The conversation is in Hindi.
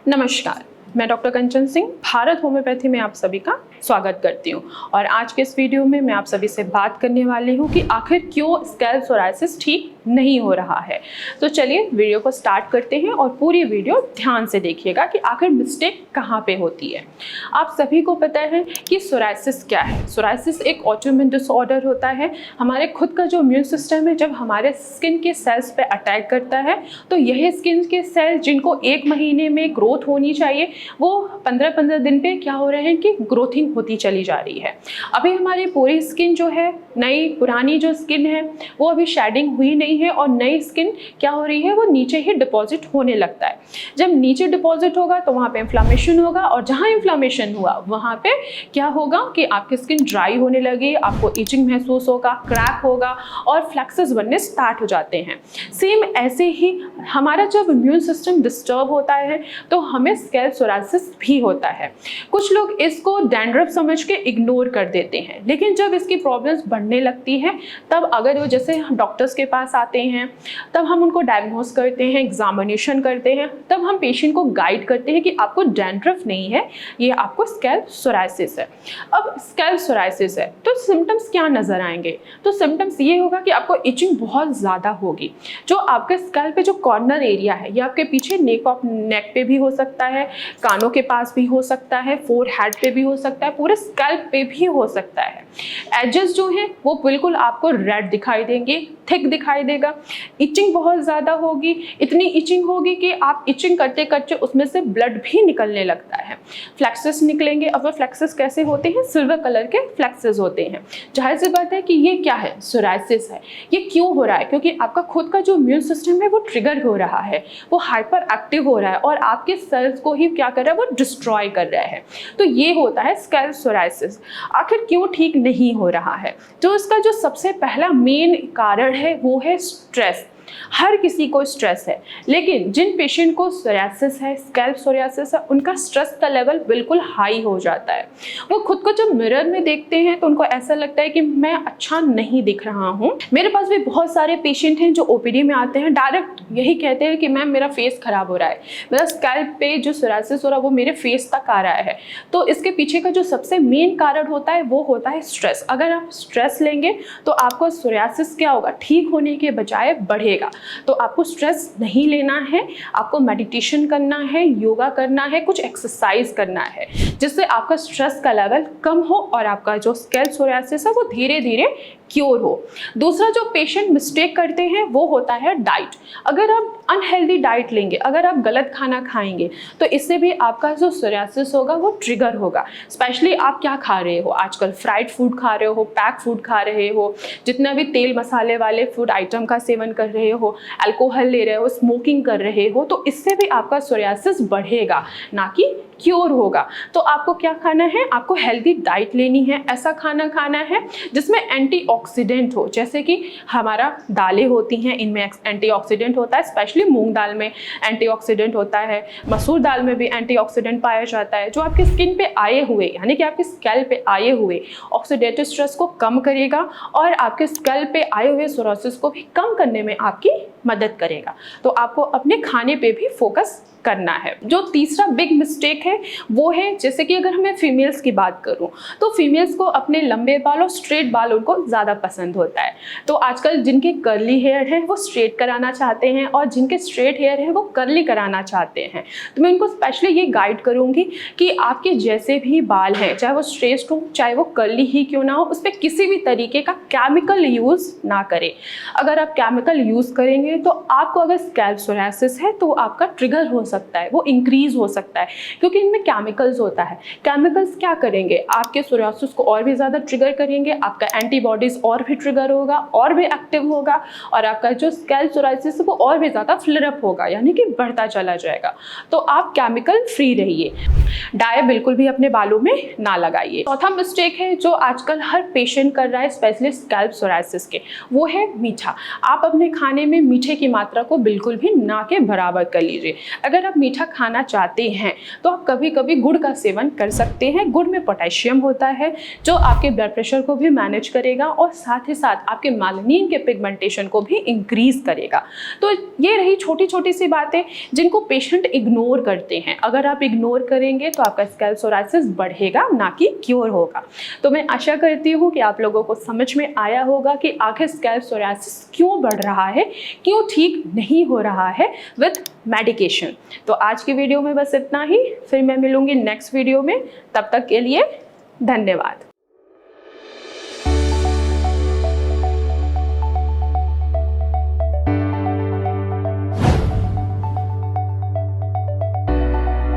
नमस्कार, मैं डॉक्टर कंचन सिंह भारत होम्योपैथी में आप सभी का स्वागत करती हूँ। और आज के इस वीडियो में मैं आप सभी से बात करने वाली हूँ कि आखिर क्यों स्कैल्प सोरायसिस ठीक नहीं हो रहा है। तो चलिए वीडियो को स्टार्ट करते हैं और पूरी वीडियो ध्यान से देखिएगा कि आखिर मिस्टेक कहाँ पे होती है। आप सभी को पता है कि सोरायसिस क्या है। सोरायसिस एक ऑटोइम्यून डिसऑर्डर होता है। हमारे खुद का जो इम्यून सिस्टम है जब हमारे स्किन के सेल्स पे अटैक करता है तो यही स्किन के सेल जिनको 1 महीने में ग्रोथ होनी चाहिए वो 15-15 दिन पे क्या हो रहे हैं कि ग्रोथिंग होती चली जा रही है। अभी हमारी पूरी स्किन जो है, नई पुरानी जो स्किन है वो अभी शेडिंग हुई नहीं है और नई स्किन क्या हो रही है वो नीचे ही डिपॉजिट होने लगता है। जब नीचे डिपॉजिट होगा तो वहाँ पे इन्फ्लामेशन होगा और जहाँ इन्फ्लामेशन हुआ वहाँ पे क्या होगा कि आपकी स्किन ड्राई होने लगी, आपको इचिंग महसूस होगा, क्रैक होगा और फ्लैक्सेस बनने स्टार्ट हो जाते हैं। सेम ऐसे ही हमारा जब इम्यून सिस्टम डिस्टर्ब होता है तो हमें स्कैल्प सोरायसिस भी होता है। कुछ लोग इसको डैंड्रफ समझ के इग्नोर कर देते हैं, लेकिन जब इसकी प्रॉब्लम्स बढ़ने लगती हैं तब अगर वो जैसे डॉक्टर्स के पास आते हैं तब हम उनको डायग्नोस करते हैं, एग्जामिनेशन करते हैं, तब हम पेशेंट को गाइड करते हैं कि आपको डैंड्रफ नहीं है, ये आपको स्कैल्प सोरायसिस है। अब स्कैल्प सोरायसिस है तो सिम्टम्स क्या नजर आएंगे? तो सिम्टम्स ये होगा कि आपको इचिंग बहुत ज़्यादा होगी। जो आपके स्कैल्प पे जो कॉर्नर एरिया है ये आपके पीछे नेक पे भी हो सकता है, कानों के पास भी हो सकता है, फोरहेड पे भी हो सकता है, पूरे स्कैल्प पे भी हो सकता है। एजेस जो हैं वो बिल्कुल आपको रेड दिखाई देंगे, थिक दिखाई देगा। इचिंग बहुत ज़्यादा होगी, इतनी इचिंग होगी कि आप इचिंग करते करते उसमें से ब्लड भी निकलने लगता है। फ्लैक्सेस निकलेंगे। अब वो फ्लैक्सेस कैसे होते हैं? सिल्वर कलर के फ्लैक्सेस होते हैं। जाहिर सी बात है कि ये क्या है? सोरायसिस है। ये क्यों हो रहा है? क्योंकि आपका खुद का जो इम्यून सिस्टम है वो ट्रिगर हो रहा है, वो हाइपर एक्टिव हो रहा है और आपके सेल्स को ही क्या कर रहा है? वो डिस्ट्रॉय कर रहा है। तो ये होता है स्कैल्प सोरायसिस। आखिर क्यों ठीक नहीं हो रहा है? तो इसका जो सबसे पहला मेन कारण है वो है स्ट्रेस। हर किसी को स्ट्रेस है, लेकिन जिन पेशेंट को सोरायसिस है, स्कैल्प सोरायसिस है, उनका स्ट्रेस का लेवल बिल्कुल हाई हो जाता है। वो खुद को जब मिरर में देखते हैं तो उनको ऐसा लगता है कि मैं अच्छा नहीं दिख रहा हूँ। मेरे पास भी बहुत सारे पेशेंट हैं जो ओपीडी में आते हैं, डायरेक्ट यही कहते हैं कि मैम मेरा फेस खराब हो रहा है, मेरा स्कैल्प पे जो सोरायसिस हो रहा है वो मेरे फेस तक आ रहा है। तो इसके पीछे का जो सबसे मेन कारण होता है वो होता है स्ट्रेस। अगर आप स्ट्रेस लेंगे तो आपको सोरायसिस क्या होगा? ठीक होने के बजाय बढ़ेगा। तो आपको स्ट्रेस नहीं लेना है, आपको मेडिटेशन करना है, योगा करना है, कुछ एक्सरसाइज करना है जिससे आपका स्ट्रेस का लेवल कम हो और आपका जो स्कैल्प सोरायसिस है वो धीरे धीरे क्योर हो। दूसरा जो पेशेंट मिस्टेक करते हैं वो होता है डाइट। अगर आप अनहेल्दी डाइट लेंगे, अगर आप गलत खाना खाएंगे तो इससे भी आपका जो सोरायसिस होगा वो ट्रिगर होगा। स्पेशली आप क्या खा रहे हो आजकल? फ्राइड फूड खा रहे हो, पैक फूड खा रहे हो, जितना भी तेल मसाले वाले फूड आइटम का सेवन कर रहे हो, अल्कोहल ले रहे हो, स्मोकिंग कर रहे हो, तो इससे भी आपका सोरायसिस बढ़ेगा ना कि क्योर होगा। तो आपको क्या खाना है? आपको हेल्दी डाइट लेनी है, ऐसा खाना खाना है जिसमें एंटीऑक्सीडेंट हो। जैसे कि हमारा दालें होती हैं, इनमें एंटीऑक्सीडेंट होता है, स्पेशली मूंग दाल में एंटीऑक्सीडेंट होता है, मसूर दाल में भी एंटीऑक्सीडेंट पाया जाता है, जो आपकी स्किन पे आए हुए यानी कि आपके स्कैल्प पे आए हुए ऑक्सीडेटिव स्ट्रेस को कम करेगा और आपके स्कैल्प पे आए हुए सोरायसिस को भी कम करने में आपकी मदद करेगा। तो आपको अपने खाने पे भी फोकस करना है। जो तीसरा बिग मिस्टेक है वो है, जैसे कि अगर मैं फीमेल्स की बात करूं तो फीमेल्स को अपने लंबे बाल और स्ट्रेट बाल उनको ज़्यादा पसंद होता है। तो आजकल जिनके कर्ली हेयर है वो स्ट्रेट कराना चाहते हैं और जिनके स्ट्रेट हेयर है वो कर्ली कराना चाहते हैं। तो मैं उनको स्पेशली ये गाइड करूंगी कि आपके जैसे भी बाल हैं, चाहे वो स्ट्रेट हो चाहे वो कर्ली ही क्यों ना हो, उस पर किसी भी तरीके का केमिकल यूज़ ना करें। अगर आप केमिकल यूज़ करेंगे तो आपको अगर स्कैल्प सोरायसिस है तो आपका ट्रिगर हो सकता है, वो इंक्रीज हो सकता है, क्योंकि इनमें केमिकल्स होता है। केमिकल्स क्या करेंगे? आपके सोरायसिस को और भी ज़्यादा ट्रिगर करेंगे, आपका एंटीबॉडीज और भी ट्रिगर होगा, और भी एक्टिव होगा और आपका जो स्कैल्प सोरायसिस है वो और भी ज़्यादा फ्लेयर अप होगा, यानी कि बढ़ता चला जाएगा। तो आप केमिकल फ्री रहिए। डाई बिल्कुल भी अपने बालों में ना लगाइए। चौथा मिस्टेक है जो आजकल हर पेशेंट कर रहा है, स्पेशली स्कैल्प सोरायसिस के, वो है मीठा। आप अपने खाने में मीठे की मात्रा को बिल्कुल भी ना के बराबर कर लीजिए। अगर आप मीठा खाना चाहते हैं तो आप कभी कभी गुड़ का सेवन कर सकते हैं। गुड़ में पोटेशियम होता है जो आपके ब्लड प्रेशर को भी मैनेज करेगा और साथ ही साथ आपके मेलानिन के पिगमेंटेशन को भी इंक्रीज करेगा। तो ये रही छोटी छोटी सी बातें जिनको पेशेंट इग्नोर करते हैं। अगर आप इग्नोर करेंगे तो आपका स्कैल्प सोराइसिस बढ़ेगा, ना कि क्योर होगा। तो मैं आशा करती हूँ कि आप लोगों को समझ में आया होगा कि आखिर स्कैल्प सोराइसिस क्यों बढ़ रहा है, क्यों ठीक नहीं हो रहा है विद मेडिकेशन। तो आज की वीडियो में बस इतना ही, फिर मैं मिलूंगी नेक्स्ट वीडियो में। तब तक के लिए धन्यवाद।